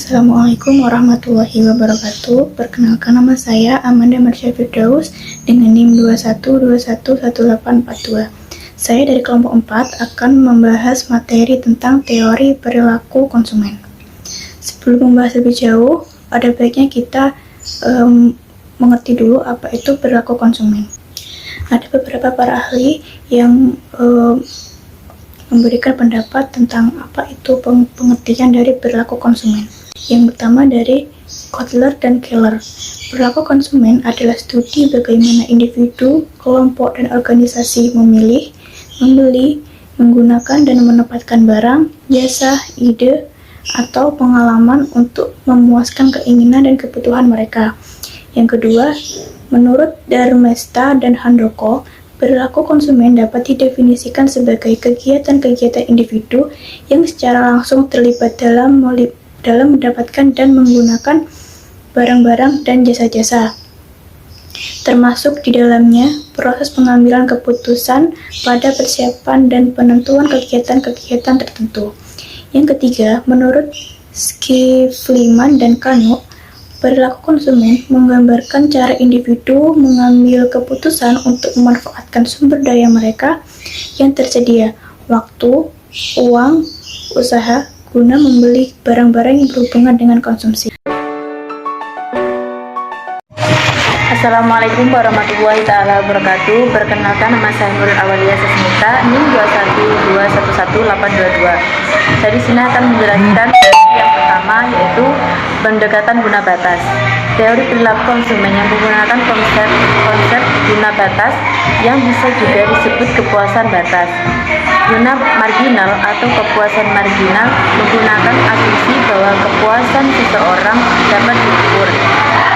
Assalamualaikum warahmatullahi wabarakatuh. Perkenalkan, nama saya Amanda Marsha Firdaus dengan NIM 21211842. Saya dari kelompok 4 akan membahas materi tentang teori perilaku konsumen. Sebelum membahas lebih jauh, ada baiknya kita mengerti dulu apa itu perilaku konsumen. Ada beberapa para ahli yang memberikan pendapat tentang apa itu pengertian dari perilaku konsumen. Yang pertama dari Kotler dan Keller. Perilaku konsumen adalah studi bagaimana individu, kelompok, dan organisasi memilih, membeli, menggunakan, dan menempatkan barang, jasa, ide, atau pengalaman untuk memuaskan keinginan dan kebutuhan mereka. Yang kedua, menurut Darmesta dan Handoko, perilaku konsumen dapat didefinisikan sebagai kegiatan-kegiatan individu yang secara langsung terlibat dalam mendapatkan dan menggunakan barang-barang dan jasa-jasa, termasuk di dalamnya proses pengambilan keputusan pada persiapan dan penentuan kegiatan-kegiatan tertentu. Yang ketiga, menurut Skifliman dan Kano, perilaku konsumen menggambarkan cara individu mengambil keputusan untuk memanfaatkan sumber daya mereka yang tersedia, waktu, uang, usaha, guna membeli barang-barang yang berhubungan dengan konsumsi. Assalamualaikum warahmatullahi wabarakatuh. Perkenalkan, nama saya Nurul Awalia Sesmita, NIM 21211822. Saya di sini akan menjelaskan yang pertama, yaitu pendekatan guna batas. Teori perilaku konsumen yang menggunakan konsep guna batas yang bisa juga disebut kepuasan batas. Guna marginal atau kepuasan marginal menggunakan asumsi bahwa kepuasan seseorang dapat diukur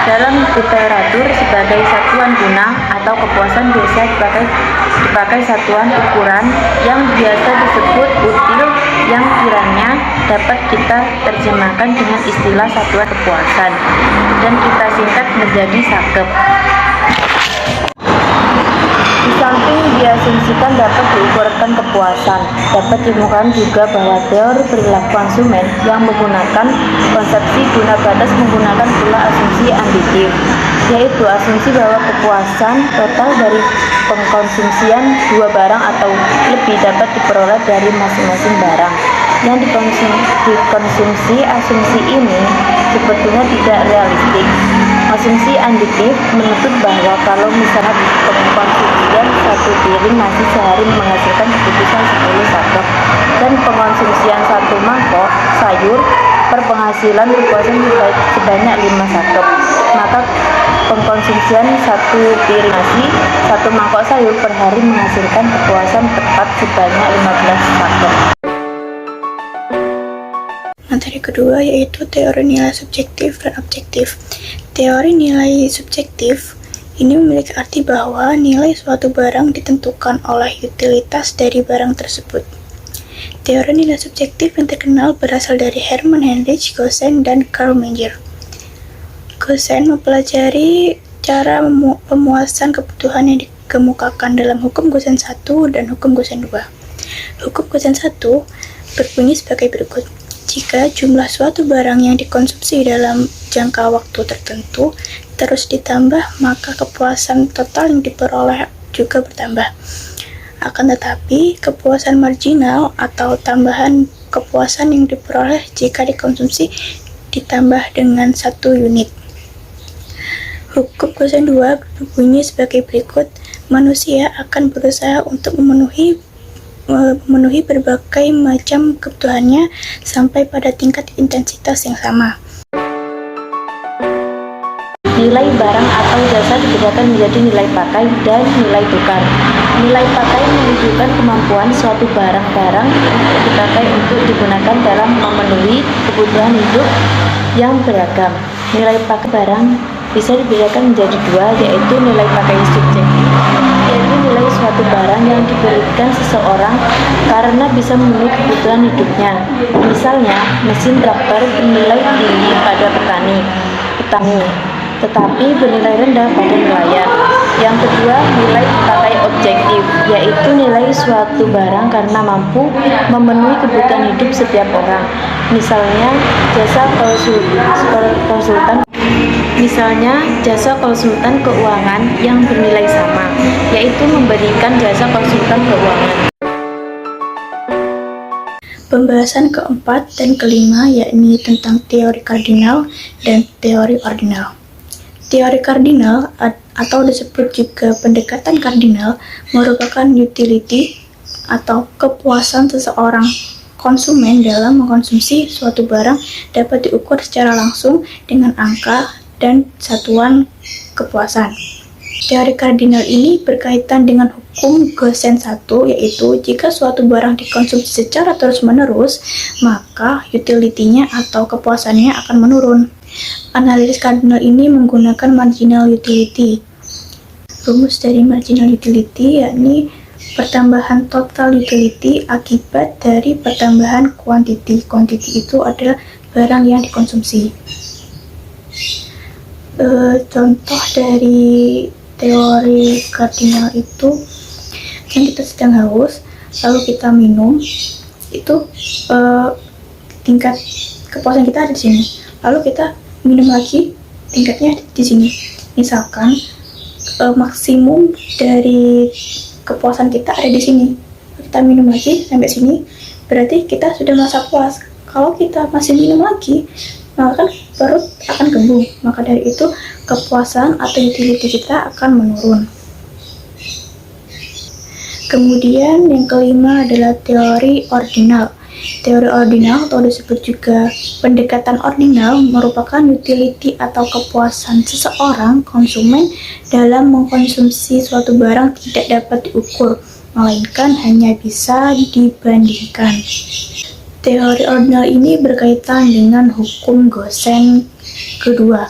dalam literatur sebagai satuan guna, atau kepuasan biasa dipakai satuan ukuran yang biasa disebut util, yang kiranya dapat kita terjemahkan dengan istilah satuan kepuasan dan kita singkat menjadi SAKEP. Di samping diasumsikan dapat diukurkan kepuasan, dapat ditemukan juga bahwa teori perilaku konsumen yang menggunakan konsepsi guna batas menggunakan pula asumsi additif, yaitu asumsi bahwa kepuasan total dari pengkonsumsian dua barang atau lebih dapat diperoleh dari masing-masing barang yang dikonsumsi. Asumsi ini sebetulnya tidak realistik. Asumsi additif menuntut bahwa kalau misalnya pengkonsumsian satu piring nasi sehari menghasilkan kebutuhan 10 SAKEP dan pengkonsumsian satu mangkok sayur berpenghasilan kepuasan sebanyak 5 SAKEP, maka pengkonsumsian satu piring nasi, satu mangkok sayur per hari menghasilkan kepuasan tepat sebanyak 15 SAKEP. Materi kedua yaitu teori nilai subjektif dan objektif. Teori nilai subjektif ini memiliki arti bahwa nilai suatu barang ditentukan oleh utilitas dari barang tersebut. Teori nilai subjektif yang terkenal berasal dari Hermann Heinrich Gosen dan Karl Menger. Gosen mempelajari cara pemuasan kebutuhan yang dikemukakan dalam hukum Gosen 1 dan hukum Gosen 2. Hukum Gosen 1 berbunyi sebagai berikut. Jika jumlah suatu barang yang dikonsumsi dalam jangka waktu tertentu terus ditambah, maka kepuasan total yang diperoleh juga bertambah. Akan tetapi, kepuasan marginal atau tambahan kepuasan yang diperoleh jika dikonsumsi ditambah dengan 1 unit. Hukum Gosen 2 berbunyi sebagai berikut. Manusia akan berusaha untuk memenuhi berbagai macam kebutuhannya sampai pada tingkat intensitas yang sama. Nilai barang atau jasa dibedakan menjadi nilai pakai dan nilai tukar. Nilai pakai menunjukkan kemampuan suatu barang-barang untuk dipakai untuk digunakan dalam memenuhi kebutuhan hidup yang beragam. Nilai pakai barang bisa dibedakan menjadi dua, yaitu nilai pakai subjektif, yaitu nilai suatu barang yang diberikan seseorang karena bisa memenuhi kebutuhan hidupnya. Misalnya, mesin traktor bernilai tinggi pada petani. tetapi bernilai rendah pada nelayan. Yang kedua, nilai pakai objektif, yaitu nilai suatu barang karena mampu memenuhi kebutuhan hidup setiap orang. Jasa konsultan keuangan yang bernilai sama, yaitu membandingkan jasa konsultan keuangan. Pembahasan keempat dan kelima yakni tentang teori kardinal dan teori ordinal. Teori kardinal atau disebut juga pendekatan kardinal merupakan utility atau kepuasan seseorang konsumen dalam mengkonsumsi suatu barang dapat diukur secara langsung dengan angka dan satuan kepuasan. Teori kardinal ini berkaitan dengan hukum Gosen 1, yaitu jika suatu barang dikonsumsi secara terus-menerus, maka utility-nya atau kepuasannya akan menurun. Analisis kardinal ini menggunakan marginal utility. Rumus dari marginal utility yakni pertambahan total utility akibat dari pertambahan quantity. Quantity itu adalah barang yang dikonsumsi. Contoh dari teori kardinal itu, yang kita sedang haus lalu kita minum, itu tingkat kepuasan kita ada di sini. Lalu kita minum lagi, tingkatnya di sini. Misalkan maksimum dari kepuasan kita ada di sini. Kita minum lagi sampai sini, berarti kita sudah merasa puas. Kalau kita masih minum lagi, maka kan perut akan kembung. Maka dari itu kepuasan atau utility kita akan menurun. Kemudian yang kelima adalah teori ordinal. Teori ordinal atau disebut juga pendekatan ordinal merupakan utility atau kepuasan seseorang konsumen dalam mengkonsumsi suatu barang tidak dapat diukur, melainkan hanya bisa dibandingkan. Teori ordinal ini berkaitan dengan hukum Gosen kedua,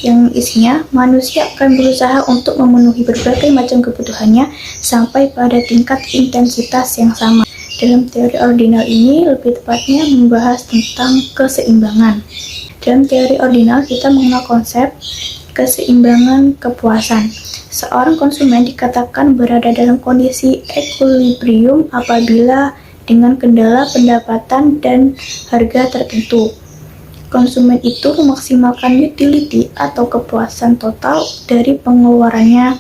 yang isinya manusia akan berusaha untuk memenuhi berbagai macam kebutuhannya sampai pada tingkat intensitas yang sama. Dalam teori ordinal ini lebih tepatnya membahas tentang keseimbangan. Dalam teori ordinal kita mengenal konsep keseimbangan kepuasan. Seorang konsumen dikatakan berada dalam kondisi equilibrium apabila dengan kendala pendapatan dan harga tertentu. Konsumen itu memaksimalkan utility atau kepuasan total dari pengeluarannya.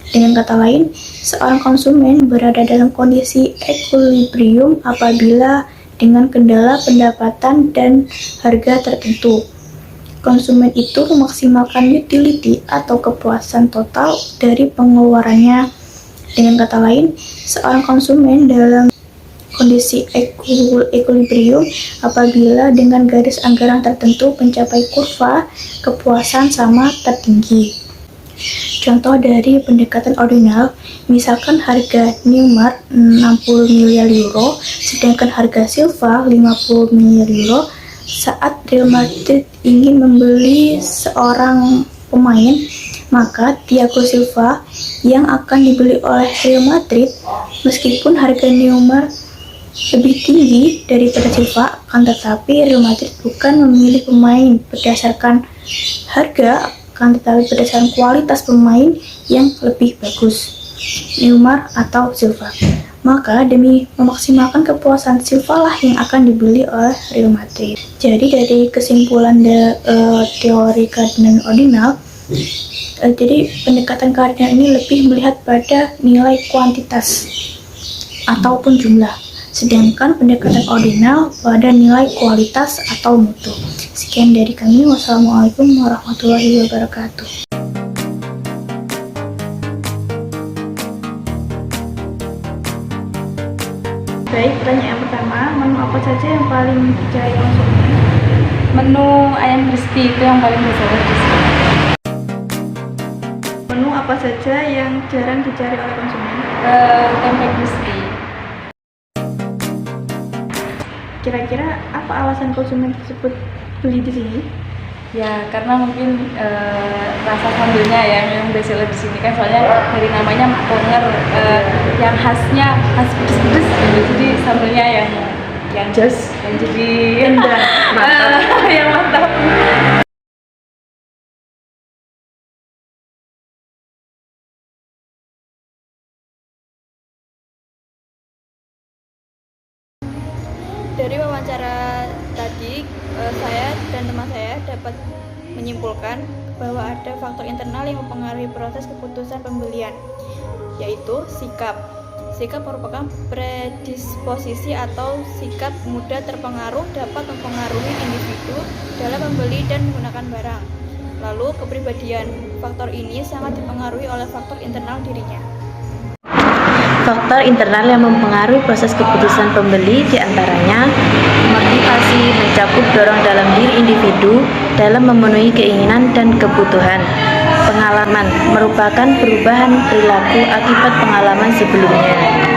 Dengan kata lain, seorang konsumen berada dalam kondisi equilibrium apabila dengan kendala pendapatan dan harga tertentu. Konsumen itu memaksimalkan utility atau kepuasan total dari pengeluarannya. Dengan kata lain, seorang konsumen dalam kondisi equilibrium apabila dengan garis anggaran tertentu mencapai kurva kepuasan sama tertinggi. Contoh dari pendekatan ordinal, misalkan harga Newmar 60 miliar euro, sedangkan harga Silva 50 miliar euro. Saat Real Madrid ingin membeli seorang pemain, maka Thiago Silva yang akan dibeli oleh Real Madrid, meskipun harga Newmar lebih tinggi daripada Silva, akan tetapi Real Madrid bukan memilih pemain berdasarkan harga, akan tetapi berdasarkan kualitas pemain yang lebih bagus, Neymar atau Silva. Maka demi memaksimalkan kepuasan, Silva lah yang akan dibeli oleh Real Madrid. Jadi dari kesimpulan teori kardinal ordinal, jadi pendekatan kardinal ini lebih melihat pada nilai kuantitas ataupun jumlah, sedangkan pendekatan ordinal pada nilai kualitas atau mutu. Sekian dari kami. Wassalamualaikum warahmatullahi wabarakatuh. Baik, pertanyaan pertama, menu apa saja yang paling dicari konsumen? Menu ayam crispy itu yang paling diseller di sini. Menu apa saja yang jarang dicari oleh konsumen? Tempe crispy. Kira-kira apa alasan konsumen tersebut beli di sini? Ya karena mungkin rasa sambelnya ya yang bestseller di sini kan, soalnya dari namanya Ponger, yang khasnya khas pedes-pedes gitu. Jadi sambelnya yang jos, yang jadi Mantap. yang mantap. dapat menyimpulkan bahwa ada faktor internal yang mempengaruhi proses keputusan pembelian, yaitu sikap. Sikap merupakan predisposisi atau sikap mudah terpengaruh dapat mempengaruhi individu dalam membeli dan menggunakan barang. Lalu kepribadian, faktor ini sangat dipengaruhi oleh faktor internal dirinya. Faktor internal yang mempengaruhi proses keputusan pembeli diantaranya motivasi, mencakup dorong dalam diri individu dalam memenuhi keinginan dan kebutuhan. Pengalaman merupakan perubahan perilaku akibat pengalaman sebelumnya.